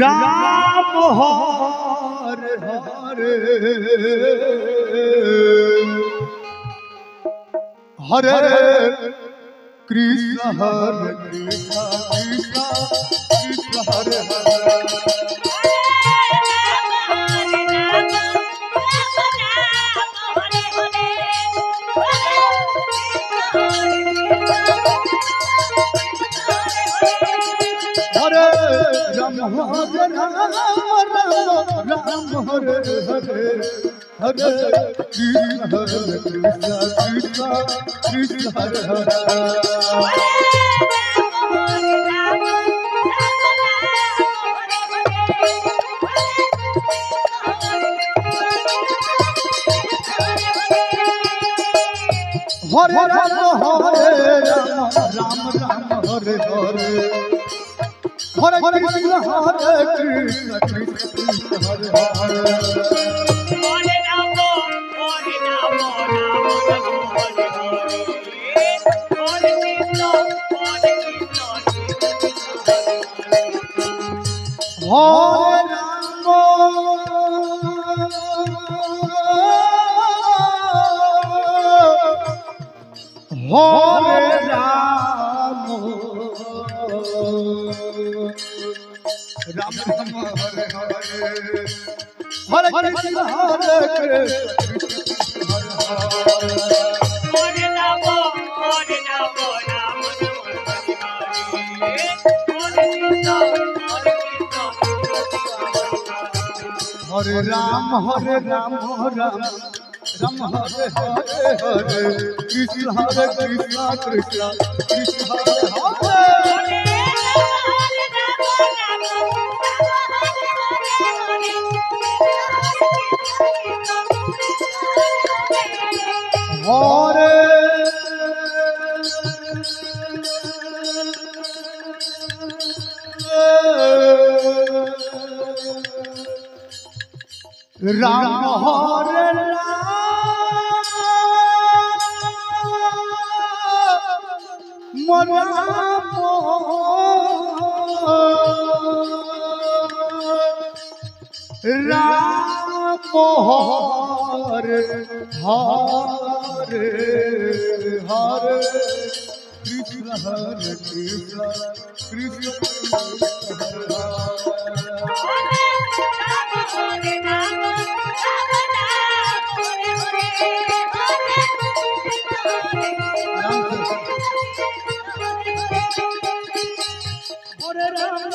राम हरे हरे हरे कृष्ण हरे कृष्ण कृष्ण कृष्ण हरे हरे हरे राम हरे राम राम हरे हरे हरे कृष्ण कृष्ण कृष्ण हरे हरे हरे राम राम राम हरे हरे हरे कृष्ण कृष्ण कृष्ण हरे हरे हरे राम हरे राम राम राम हरे हरे हरे कृष्ण हरे राम राम राम हरे हरे हरे कृष्ण कृष्ण हरे हरे हरे राम हरे राम राम राम हरे हरे हरे राम राम राम हरे हरे हरे कृष्ण कृष्ण कृष्ण हरे हरे हरे राम हरे राम राम हरे हरे हरे कृष्ण कृष्ण कृष्ण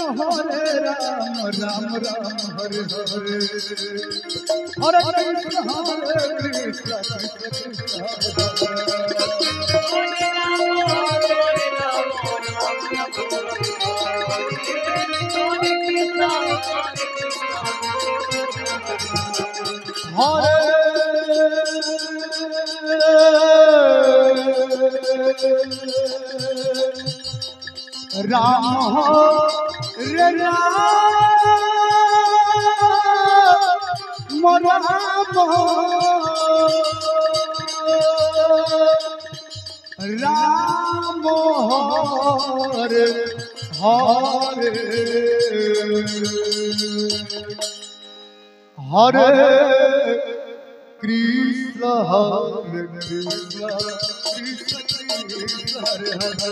हरे हरे राम राम राम हरे हरे हरे कृष्ण कृष्ण कृष्ण हरे राम रे राम राम राम हरे हरे हरे कृष्ण कृष्ण कृष्ण हरे हरे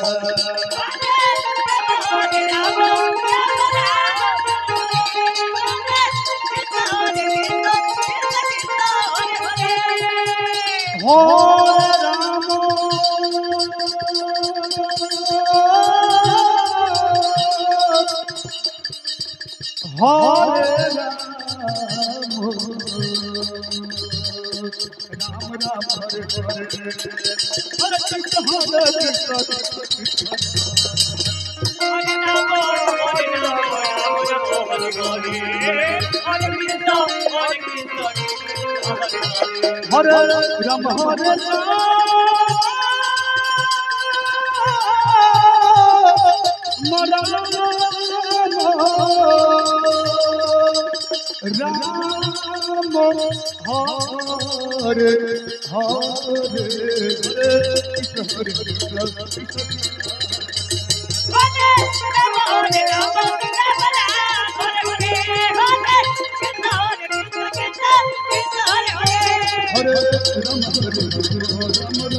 हरे राम राम हरे हरे हरे कृष्ण हरे राम हरे राम हरे हरे हरे कृष्ण রাম রাম